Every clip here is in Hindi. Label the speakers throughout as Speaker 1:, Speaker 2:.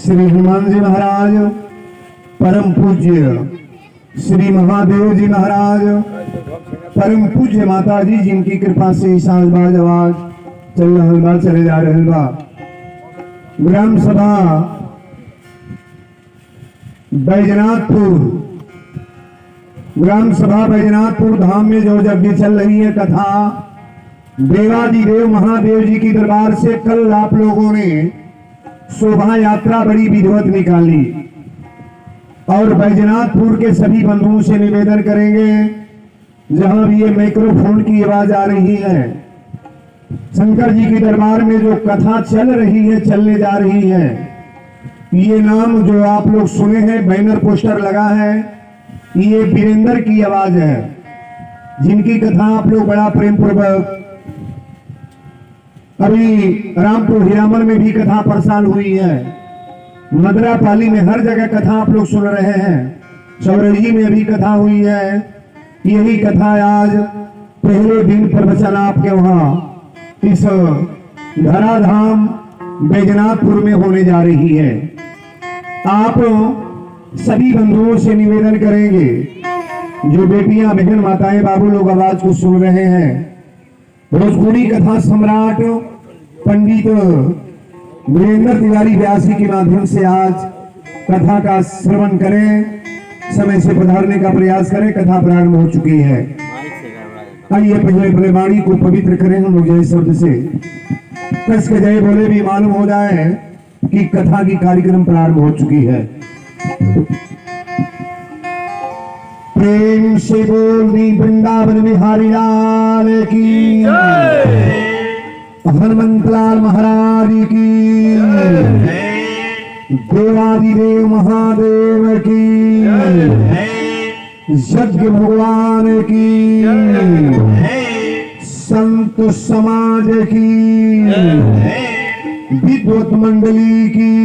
Speaker 1: श्री हनुमान जी महाराज, परम पूज्य श्री महादेव जी महाराज, परम पूज्य माता जी जिनकी कृपा से साज आवाज चल रहल बा, चले जा रहल बा। ग्राम सभा बैजनाथपुर, ग्राम सभा बैजनाथपुर धाम में जो यज्ञ चल रही है कथा देवादिदेव महादेव जी की दरबार से, कल आप लोगों ने शोभा यात्रा बड़ी विधिवत निकाली और बैजनाथपुर के सभी बंधुओं से निवेदन करेंगे जहां भी ये माइक्रोफोन की आवाज आ रही है, शंकर जी के दरबार में जो कथा चल रही है, चलने जा रही है, ये नाम जो आप लोग सुने हैं, बैनर पोस्टर लगा है, ये वीरेंद्र की आवाज है जिनकी कथा आप लोग बड़ा प्रेम पूर्वक अभी रामपुर हीरामन में भी कथा प्रसार हुई है, मदरा पाली में हर जगह कथा आप लोग सुन रहे हैं, चौरही में भी कथा हुई है। यही कथा आज पहले दिन प्रवचन आपके वहां इस धराधाम बैजनाथपुर में होने जा रही है। आप सभी बंधुओं से निवेदन करेंगे, जो बेटियां बहन माताएं बाबू लोग आवाज को सुन रहे हैं, भोजपुरी कथा सम्राट पंडित वीरेंद्र तिवारी व्यासी के माध्यम से आज कथा का श्रवण करें, समय से पधारने का प्रयास करें। कथा प्रारंभ हो चुकी है। आइए पहले अपने वाणी को पवित्र करें हम लोग जय शब्द से, कस के जय बोले भी मालूम हो जाए कि कथा की कार्यक्रम प्रारंभ हो चुकी है। प्रेम से बोल दी वृंदावन बिहारी लाल की, हनुमंत लाल महाराज की, देवादिदेव महादेव की, यज्ञ भगवान की, संत समाज की, विद्वत मंडली की,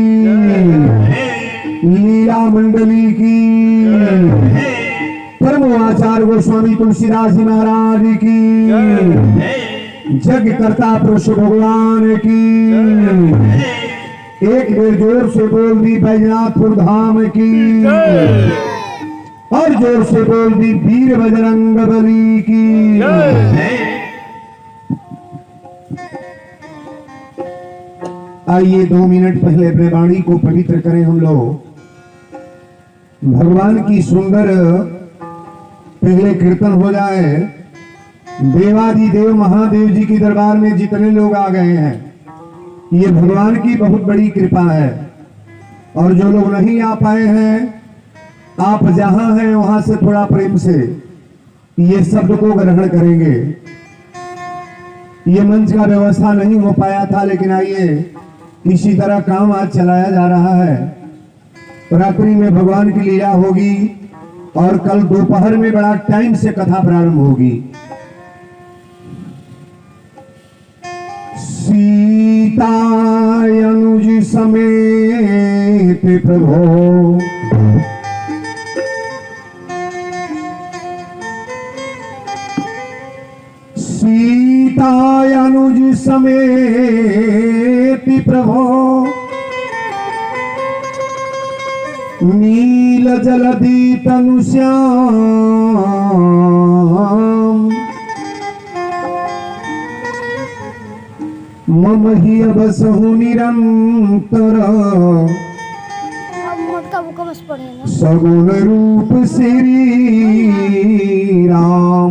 Speaker 1: लीला मंडली की, परम आचार्य गोस्वामी तुलसीदास जी महाराज की, जग करता पुरुष भगवान की, एक बेर जोर से बोल दी बैजनाथपुर धाम की, और जोर से बोल दी वीर बजरंग बली की। आइए 2 मिनट पहले अपने वाणी को पवित्र करें हम लोग। भगवान की सुंदर पहले कीर्तन हो जाए। देवादिदेव महादेव जी की दरबार में जितने लोग आ गए हैं, ये भगवान की बहुत बड़ी कृपा है। और जो लोग नहीं आ पाए हैं, आप जहां हैं वहां से थोड़ा प्रेम से ये शब्द को ग्रहण करेंगे। ये मंच का व्यवस्था नहीं हो पाया था, लेकिन आइए इसी तरह काम आज चलाया जा रहा है। रात्रि में भगवान की लीला होगी और कल दोपहर में बड़ा टाइम से कथा प्रारंभ होगी। सीता अनुज समेत प्रभो, सीता अनुज समेत प्रभो, नील जलधि तनु श्याम, मम ही बसहु निरंतर, सगुण रूप श्री राम।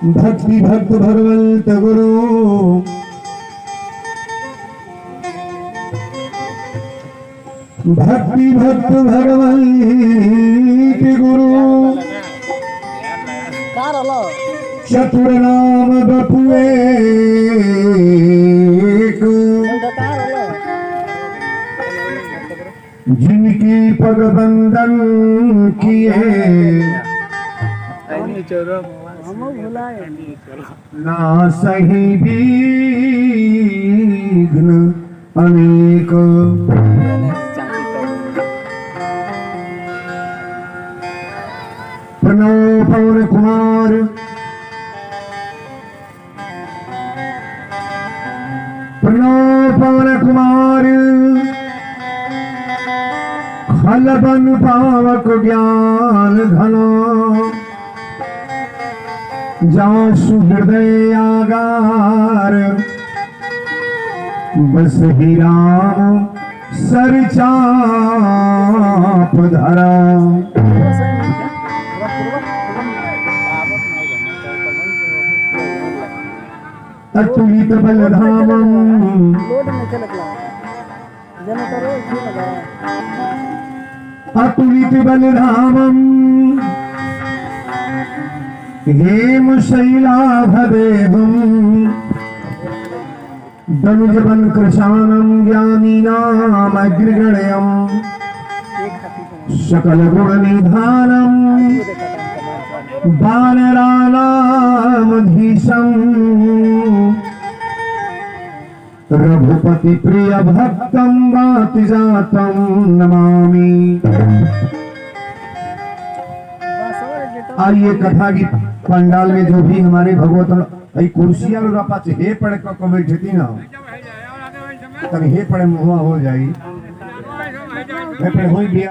Speaker 1: भक्ति भक्त भगवंत गुरु, भक्ति भक्त भगवंत गुरु, चतुर नाम बपुए, जिनकी पग बंदन किए, ना सही विघ्न अनेक। प्रणव पवन कुमार प्रणव पवन कुमार खलबन पावक ज्ञान घना जासु हृदय आगार बस ही राम सर चाप धरा। अतुलित बलधामम अतुलित बलधामम हेम शैलाभदेवम दनुजबन कृशानम ज्ञानीनाम अग्रगण्यम सकल गुण निधानम वानराणामधीशम रघुपति प्रिय भक्तम वाति जातम नमामि। आइए कथा की पंडाल में जो भी हमारे भगवत कुर्सियां पाचे हे पड़े को बैठे थी ना तब हे पड़े मुआ हो जाई हे पड़े हो